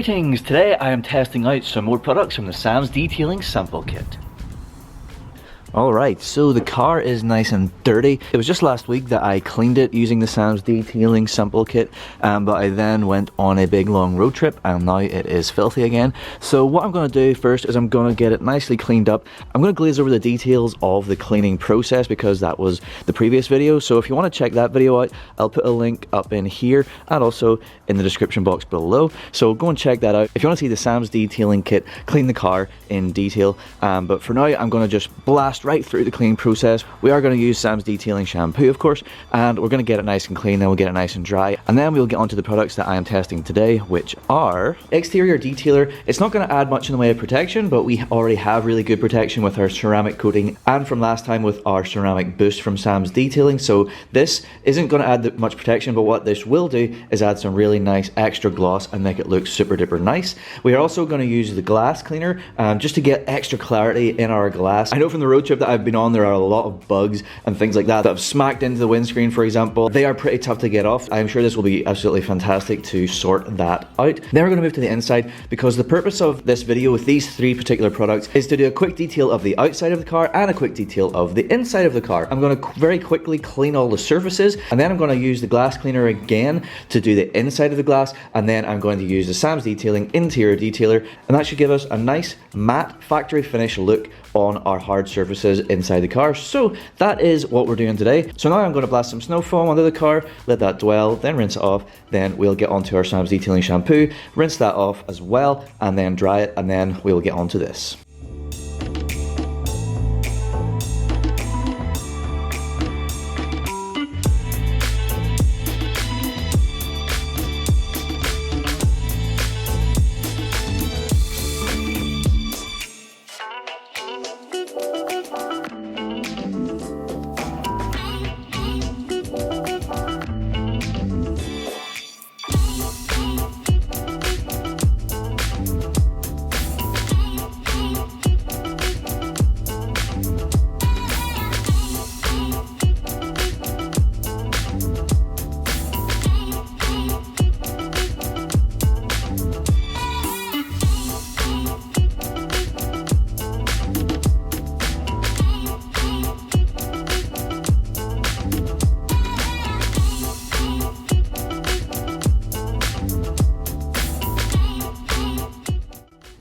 Greetings! Today I am testing out some more products from the Sam's Detailing Sample Kit. Alright, so the car is nice and dirty. It was just last week that I cleaned it using the Sam's Detailing Sample Kit, but I then went on a big long road trip and now it is filthy again. So what I'm going to do first is I'm going to get it nicely cleaned up. I'm going to glaze over the details of the cleaning process because that was the previous video. So if you want to check that video out, I'll put a link up in here and also in the description box below. So go and check that out if you want to see the Sam's Detailing Kit clean the car in detail. But for now I'm going to just blast right through the cleaning process. We are going to use Sam's Detailing shampoo, of course, and we're going to get it nice and clean, then we'll get it nice and dry, and then we'll get onto the products that I am testing today, which are exterior detailer. It's not going to add much in the way of protection, but we already have really good protection with our ceramic coating and from last time with our ceramic boost from Sam's Detailing, so this isn't going to add that much protection, but what this will do is add some really nice extra gloss and make it look super duper nice. We are also going to use the glass cleaner just to get extra clarity in our glass. I know from the road trip that I've been on, there are a lot of bugs and things like that have smacked into the windscreen, for example. They are pretty tough to get off. I'm sure this will be absolutely fantastic to sort that out. Then we're going to move to the inside because the purpose of this video with these three particular products is to do a quick detail of the outside of the car and a quick detail of the inside of the car. I'm going to very quickly clean all the surfaces, and then I'm going to use the glass cleaner again to do the inside of the glass, and then I'm going to use the Sam's Detailing interior detailer, and that should give us a nice matte factory finish look on our hard surfaces inside the car. So that is what we're doing today. So now I'm going to blast some snow foam onto the car, let that dwell, then rinse it off, then we'll get onto our Sam's Detailing shampoo, rinse that off as well, and then dry it, and then we'll get onto this.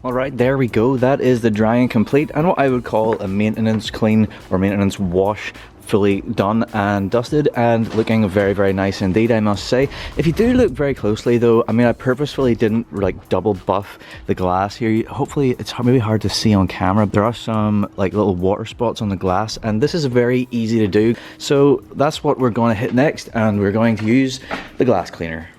Alright, there we go. That is the drying complete and what I would call a maintenance clean or maintenance wash, fully done and dusted and looking very, very nice indeed, I must say. If you do look very closely though, I mean, I purposefully didn't like double buff the glass here. Hopefully it's maybe hard to see on camera. There are some like little water spots on the glass and this is very easy to do. So that's what we're going to hit next, and we're going to use the glass cleaner.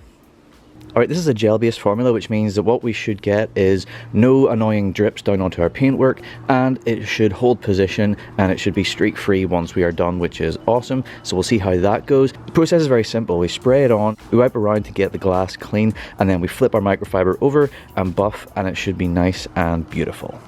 Alright, this is a gel-based formula, which means that what we should get is no annoying drips down onto our paintwork, and it should hold position and it should be streak-free once we are done, which is awesome. So we'll see how that goes. The process is very simple. We spray it on, we wipe around to get the glass clean, and then we flip our microfiber over and buff, and it should be nice and beautiful.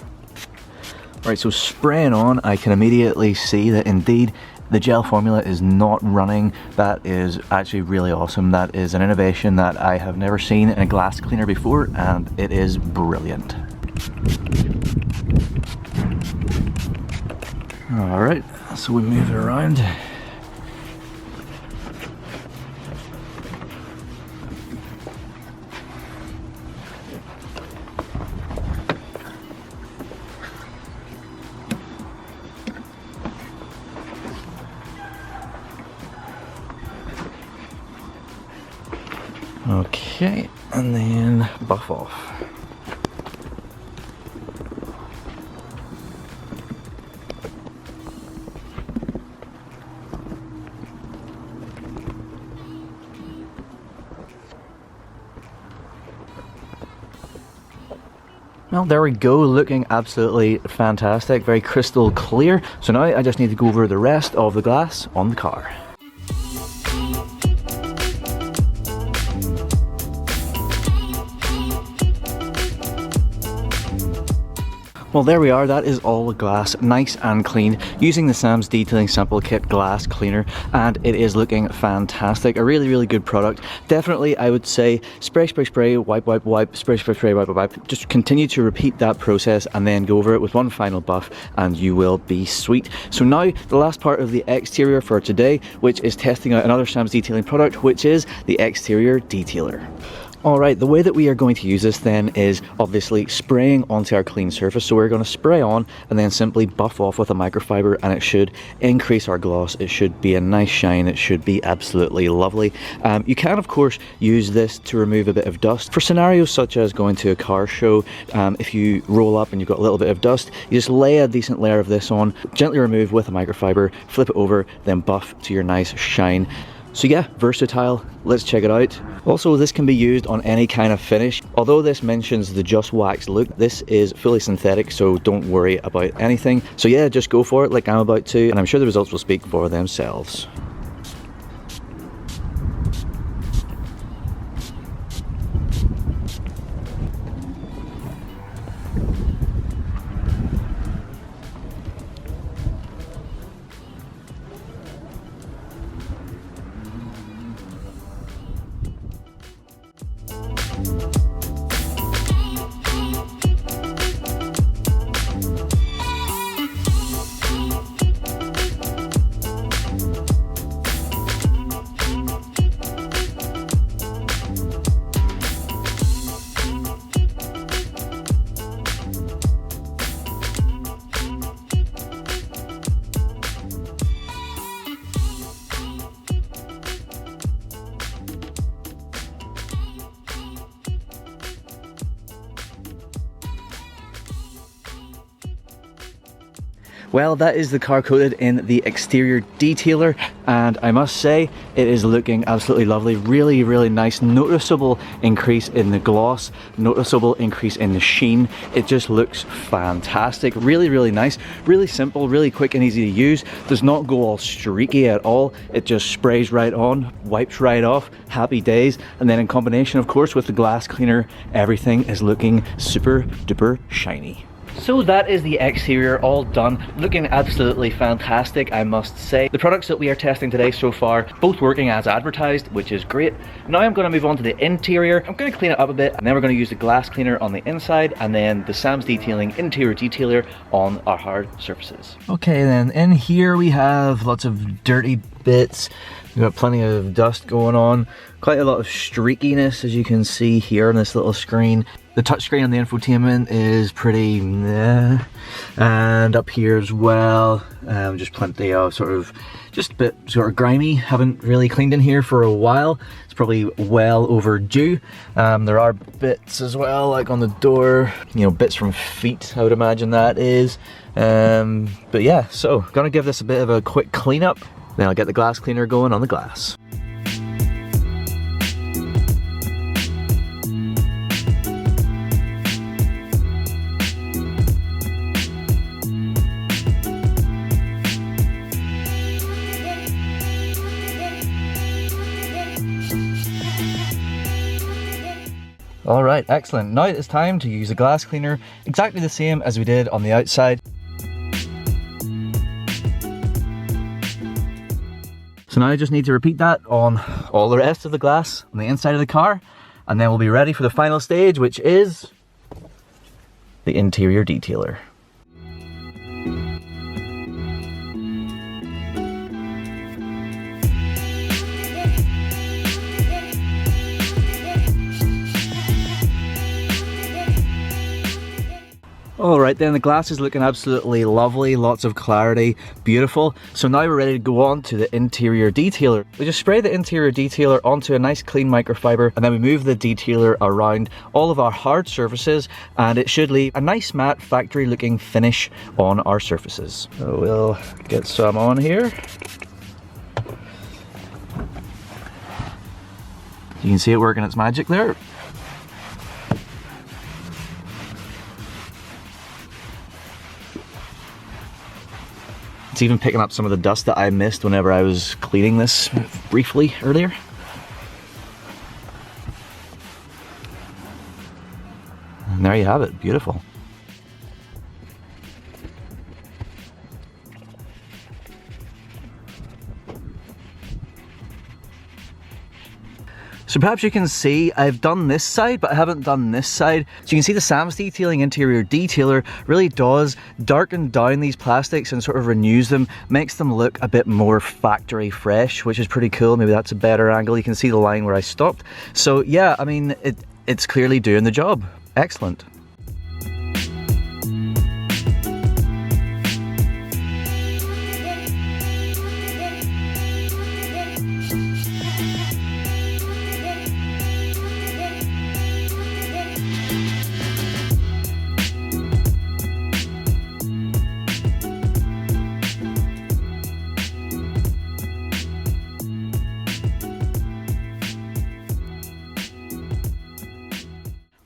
Alright, so spraying on, I can immediately see that indeed the gel formula is not running. That is actually really awesome. That is an innovation that I have never seen in a glass cleaner before, and it is brilliant. Alright, so we move it around. Okay, and then buff off. Well, there we go, looking absolutely fantastic, very crystal clear. So now I just need to go over the rest of the glass on the car. Well, there we are. That is all the glass, nice and clean, using the Sam's Detailing Simple Kit glass cleaner, and it is looking fantastic. A really, really good product. Definitely, I would say spray, spray, spray, wipe, wipe, wipe, spray, spray, spray, wipe, wipe, wipe. Just continue to repeat that process and then go over it with one final buff and you will be sweet. So now, the last part of the exterior for today, which is testing out another Sam's Detailing product, which is the exterior detailer. Alright, the way that we are going to use this then is obviously spraying onto our clean surface. So we're going to spray on and then simply buff off with a microfiber, and it should increase our gloss. It should be a nice shine. It should be absolutely lovely. You can of course use this to remove a bit of dust. For scenarios such as going to a car show, if you roll up and you've got a little bit of dust, you just lay a decent layer of this on, gently remove with a microfiber, flip it over, then buff to your nice shine. So yeah, versatile, let's check it out. Also, this can be used on any kind of finish. Although this mentions the Just Wax look, this is fully synthetic, so don't worry about anything. So yeah, just go for it like I'm about to, and I'm sure the results will speak for themselves. Well, that is the car coated in the exterior detailer, and I must say it is looking absolutely lovely. Really, really nice. Noticeable increase in the gloss, noticeable increase in the sheen. It just looks fantastic. Really, really nice. Really simple, really quick and easy to use. Does not go all streaky at all. It just sprays right on, wipes right off. Happy days. And then in combination, of course, with the glass cleaner, everything is looking super duper shiny. So that is the exterior all done, looking absolutely fantastic, I must say. The products that we are testing today so far, both working as advertised, which is great. Now I'm going to move on to the interior. I'm going to clean it up a bit, and then we're going to use the glass cleaner on the inside, and then the Sam's Detailing interior detailer on our hard surfaces. Okay, then in here we have lots of dirty bits. We've got plenty of dust going on, quite a lot of streakiness as you can see here on this little screen. The touchscreen on the infotainment is pretty meh. And up here as well, just plenty of just a bit sort of grimy. Haven't really cleaned in here for a while. It's probably well overdue. There are bits as well, like on the door, you know, bits from feet, I would imagine that is. But yeah, so gonna give this a bit of a quick cleanup. Then I'll get the glass cleaner going on the glass. Alright, excellent. Now it's time to use a glass cleaner, exactly the same as we did on the outside. So now I just need to repeat that on all the rest of the glass on the inside of the car, and then we'll be ready for the final stage, which is the interior detailer. Alright then, the glass is looking absolutely lovely, lots of clarity, beautiful. So now we're ready to go on to the interior detailer. We just spray the interior detailer onto a nice clean microfiber, and then we move the detailer around all of our hard surfaces, and it should leave a nice matte factory looking finish on our surfaces. So we'll get some on here. You can see it working its magic there. It's even picking up some of the dust that I missed whenever I was cleaning this briefly earlier. And there you have it, beautiful. So perhaps you can see I've done this side, but I haven't done this side. So you can see the Sam's Detailing interior detailer really does darken down these plastics and sort of renews them, makes them look a bit more factory fresh, which is pretty cool. Maybe that's a better angle. You can see the line where I stopped. So yeah, I mean, it's clearly doing the job. Excellent.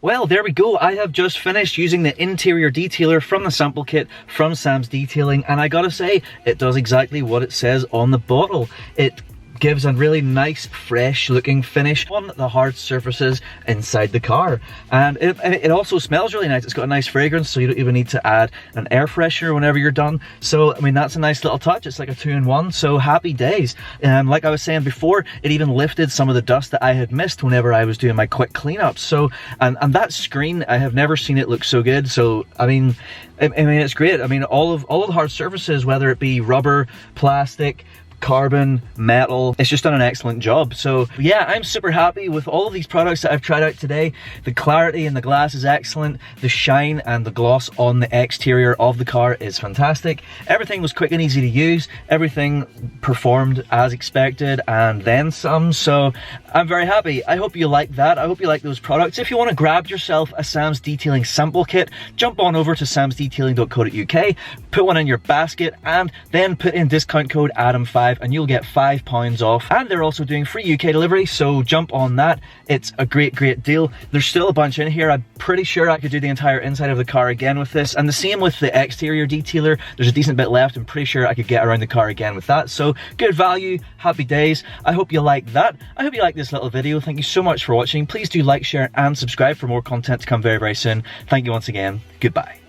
Well, there we go. I have just finished using the interior detailer from the sample kit from Sam's Detailing, and I gotta say, it does exactly what it says on the bottle. It gives a really nice, fresh looking finish on the hard surfaces inside the car. And it also smells really nice. It's got a nice fragrance, so you don't even need to add an air freshener whenever you're done. So, I mean, that's a nice little touch. It's like a 2-in-1, so happy days. Like I was saying before, it even lifted some of the dust that I had missed whenever I was doing my quick cleanup. So, and that screen, I have never seen it look so good. So, I mean, it's great. I mean, all of the hard surfaces, whether it be rubber, plastic, carbon, metal, it's just done an excellent job. So yeah, I'm super happy with all of these products that I've tried out today. The clarity in the glass is excellent. The shine and the gloss on the exterior of the car is fantastic. Everything was quick and easy to use. Everything performed as expected and then some. So I'm very happy. I hope you like that. I hope you like those products. If you want to grab yourself a Sam's Detailing sample kit, jump on over to samsdetailing.co.uk, put one in your basket, and then put in discount code Adam5 and you'll get £5 off. And they're also doing free UK delivery, so jump on that. It's a great deal. There's still a bunch in here. I'm pretty sure I could do the entire inside of the car again with this, and the same with the exterior detailer. There's a decent bit left. I'm pretty sure I could get around the car again with that. So good value, happy days. I hope you like that. I hope you like this little video. Thank you so much for watching. Please do like, share and subscribe for more content to come very soon. Thank you once again. Goodbye.